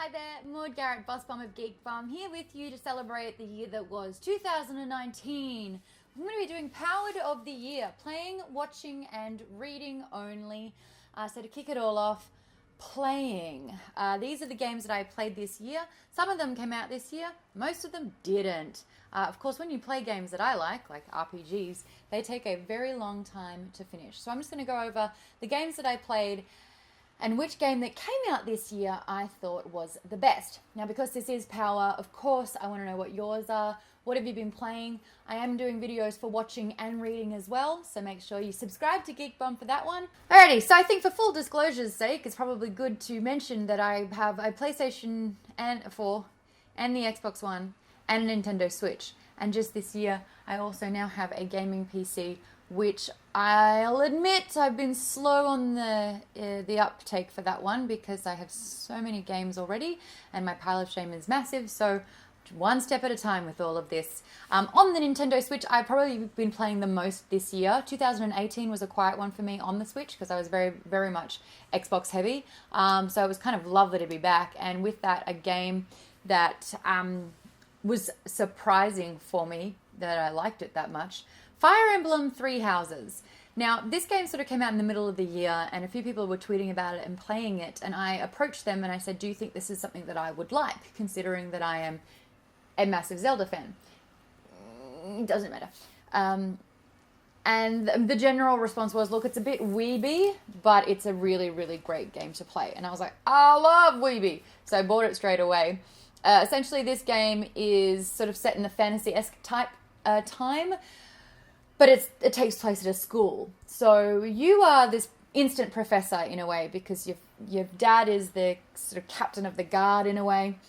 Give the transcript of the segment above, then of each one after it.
Hi there, Maude Garrett, Boss Bomb of Geek Bomb, here with you to celebrate the year that was 2019. I'm going to be doing Powered of the Year, playing, watching, and reading only. So to kick it all off, playing. These are the games that I played this year. Some of them came out this year, most of them didn't. Of course, when you play games that I like RPGs, they take a very long time to finish. So I'm just going to go over the games that I played and which game that came out this year I thought was the best. Now, because this is Power, of course, I want to know what yours are. What have you been playing? I am doing videos for watching and reading as well, so make sure you subscribe to Geek Bomb for that one. Alrighty, so I think for full disclosure's sake, it's probably good to mention that I have a PlayStation 4 and the Xbox One and a Nintendo Switch. And just this year, I also now have a gaming PC, which I'll admit I've been slow on the uptake for that one because I have so many games already and my pile of shame is massive, so one step at a time with all of this. On the Nintendo Switch, I've probably been playing the most this year. 2018 was a quiet one for me on the Switch because I was very, very much Xbox heavy, so it was kind of lovely to be back, and with that, a game that was surprising for me that I liked it that much. Fire Emblem Three Houses. Now, this game sort of came out in the middle of the year, and a few people were tweeting about it and playing it, and I approached them and I said, do you think this is something that I would like, considering that I am a massive Zelda fan? It doesn't matter. And the general response was, look, it's a bit weeby, but it's a really, really great game to play. And I was like, I love weeby! So I bought it straight away. Essentially, this game is sort of set in the fantasy-esque type time, but it takes place at a school. So you are this instant professor in a way because your dad is the sort of captain of the guard in a way,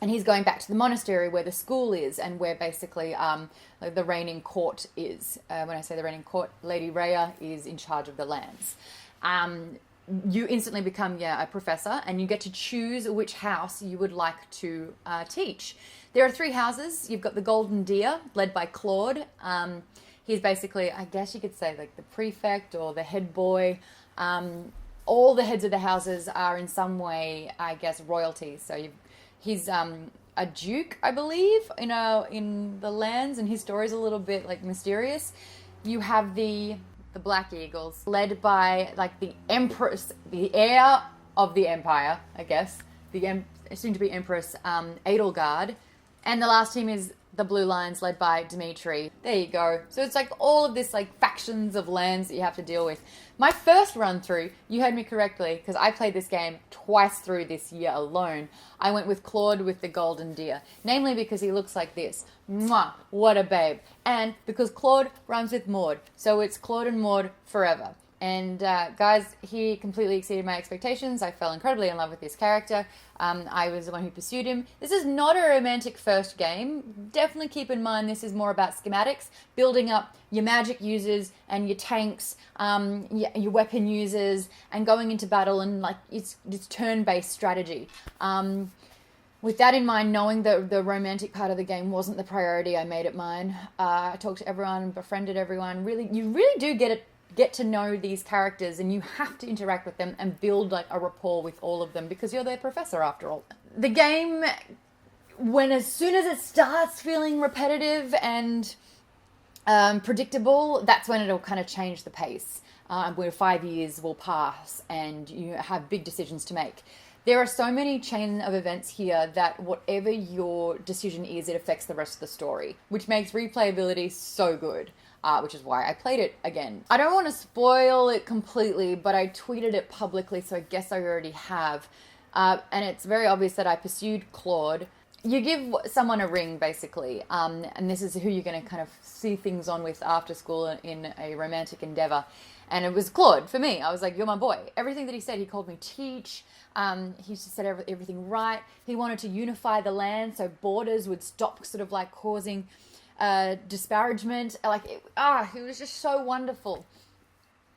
and he's going back to the monastery where the school is and where basically the reigning court is. When I say the reigning court, Lady Rhea is in charge of the lands. You instantly become a professor, and you get to choose which house you would like to teach. There are three houses. You've got the Golden Deer, led by Claude. He's basically, I guess you could say, like the prefect or the head boy. All the heads of the houses are in some way, I guess, royalty. So he's a duke, I believe, in the lands, and his story's a little bit like mysterious. You have the Black Eagles, led by like the Empress, the heir of the Empire, I guess, the soon-to-be Empress Edelgard, and the last team is the Blue Lions, led by Dimitri. There you go. So it's like all of this like factions of lands that you have to deal with. My first run through, you heard me correctly, because I played this game twice through this year alone. I went with Claude with the Golden Deer, namely because he looks like this. Mwah, what a babe. And because Claude rhymes with Maude, so it's Claude and Maude forever. And guys, he completely exceeded my expectations. I fell incredibly in love with this character. I was the one who pursued him. This is not a romantic first game. Definitely keep in mind this is more about schematics, building up your magic users and your tanks, your weapon users, and going into battle, and like it's turn-based strategy. With that in mind, knowing that the romantic part of the game wasn't the priority, I made it mine. I talked to everyone, befriended everyone. You really do get to know these characters, and you have to interact with them and build like a rapport with all of them because you're their professor after all. The game, as soon as it starts feeling repetitive and predictable, that's when it'll kind of change the pace. Where 5 years will pass and you have big decisions to make. There are so many chain of events here that whatever your decision is, it affects the rest of the story, which makes replayability so good. Which is why I played it again. I don't want to spoil it completely, but I tweeted it publicly, so I guess I already have. And it's very obvious that I pursued Claude. You give someone a ring, basically, and this is who you're going to kind of see things on with after school in a romantic endeavor. And it was Claude, for me. I was like, you're my boy. Everything that he said, he called me teach. He just said everything right. He wanted to unify the land so borders would stop sort of like causing disparagement. It was just so wonderful.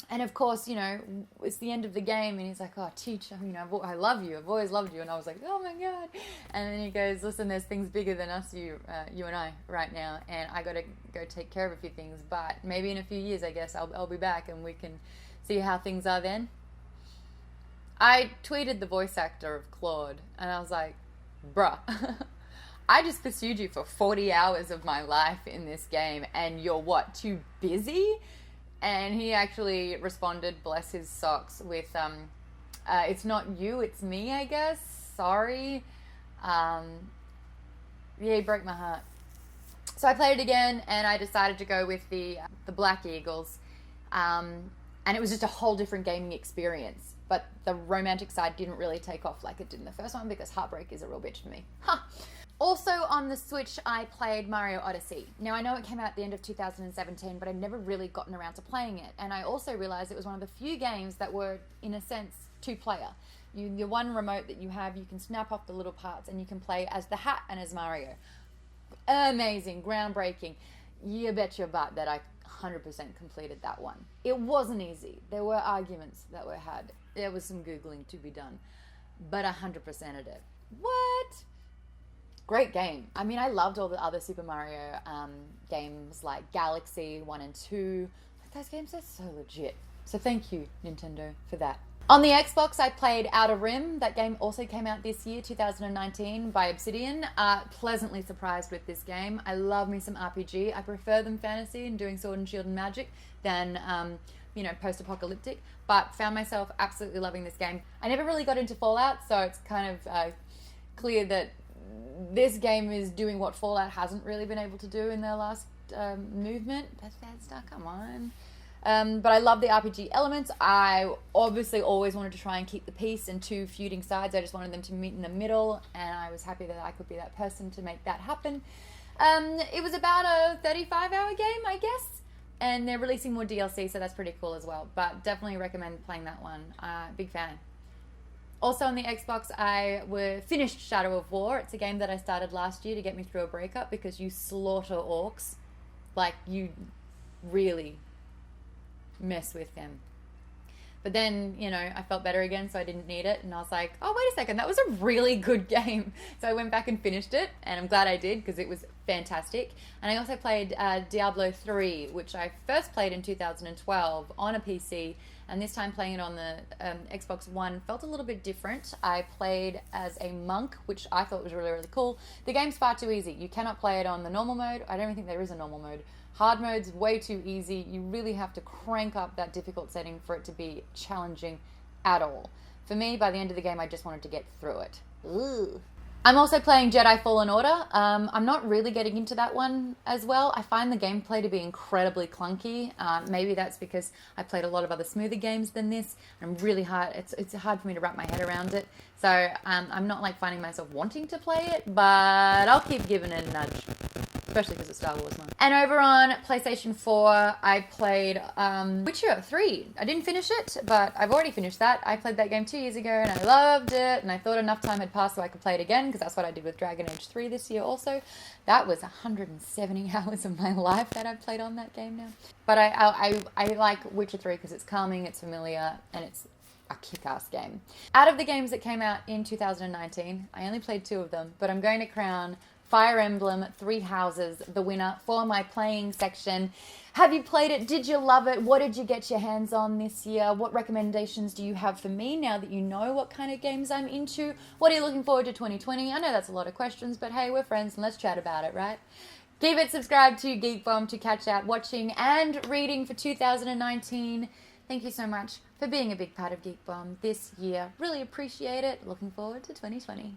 And of course, it's the end of the game, and he's like, oh, teacher, I love you. I've always loved you. And I was like, oh my God. And then he goes, listen, there's things bigger than us, you and I right now, and I got to go take care of a few things, but maybe in a few years, I guess, I'll be back and we can see how things are then. I tweeted the voice actor of Claude, and I was like, bruh, I just pursued you for 40 hours of my life in this game, and you're what, too busy? And he actually responded, bless his socks, with, it's not you, it's me, I guess. Sorry. Yeah, he broke my heart. So I played it again, and I decided to go with the Black Eagles. And it was just a whole different gaming experience. But the romantic side didn't really take off like it did in the first one, because heartbreak is a real bitch for me. Ha! Also on the Switch, I played Mario Odyssey. Now, I know it came out at the end of 2017, but I'd never really gotten around to playing it. And I also realized it was one of the few games that were, in a sense, two-player. Your one remote that you have, you can snap off the little parts, and you can play as the Hat and as Mario. Amazing, groundbreaking. You bet your butt that I 100% completed that one. It wasn't easy. There were arguments that were had. There was some Googling to be done. But 100%ed it. What? Great game. I mean, I loved all the other Super Mario games like Galaxy 1 and 2. Those games are so legit. So thank you, Nintendo, for that. On the Xbox, I played Outer Rim. That game also came out this year, 2019, by Obsidian. Pleasantly surprised with this game. I love me some RPG. I prefer them fantasy and doing sword and shield and magic than, post-apocalyptic. But found myself absolutely loving this game. I never really got into Fallout, so it's kind of clear that this game is doing what Fallout hasn't really been able to do in their last movement. Bethesda, come on. But I love the RPG elements. I obviously always wanted to try and keep the peace and two feuding sides. I just wanted them to meet in the middle, and I was happy that I could be that person to make that happen. It was about a 35-hour game, I guess, and they're releasing more DLC, so that's pretty cool as well. But definitely recommend playing that one. Big fan. Also on the Xbox, I finished Shadow of War. It's a game that I started last year to get me through a breakup, because you slaughter orcs. Like, you really mess with them. But then, I felt better again, so I didn't need it, and I was like, oh, wait a second, that was a really good game. So I went back and finished it, and I'm glad I did, because it was fantastic. And I also played Diablo 3, which I first played in 2012 on a PC, and this time playing it on the Xbox One felt a little bit different. I played as a monk, which I thought was really, really cool. The game's far too easy. You cannot play it on the normal mode. I don't even think there is a normal mode. Hard mode's way too easy. You really have to crank up that difficult setting for it to be challenging at all. For me, by the end of the game, I just wanted to get through it. Ugh. I'm also playing Jedi Fallen Order. I'm not really getting into that one as well. I find the gameplay to be incredibly clunky. Maybe that's because I played a lot of other smoother games than this. I'm really hard. It's hard for me to wrap my head around it. So I'm not like finding myself wanting to play it, but I'll keep giving it a nudge. Especially because it's Star Wars one. And over on PlayStation 4, I played Witcher 3. I didn't finish it, but I've already finished that. I played that game 2 years ago, and I loved it, and I thought enough time had passed so I could play it again, because that's what I did with Dragon Age 3 this year also. That was 170 hours of my life that I've played on that game now. But I like Witcher 3 because it's calming, it's familiar, and it's a kick-ass game. Out of the games that came out in 2019, I only played 2 of them, but I'm going to crown Fire Emblem 3 Houses the winner for my playing section. Have you played it? Did you love it? What did you get your hands on this year? What recommendations do you have for me now that you know what kind of games I'm into? What are you looking forward to 2020? I know that's a lot of questions, but hey, we're friends and let's chat about it, right? Keep it subscribed to Geek Bomb to catch out watching and reading for 2019. Thank you so much for being a big part of Geek Bomb this year. Really appreciate it. Looking forward to 2020.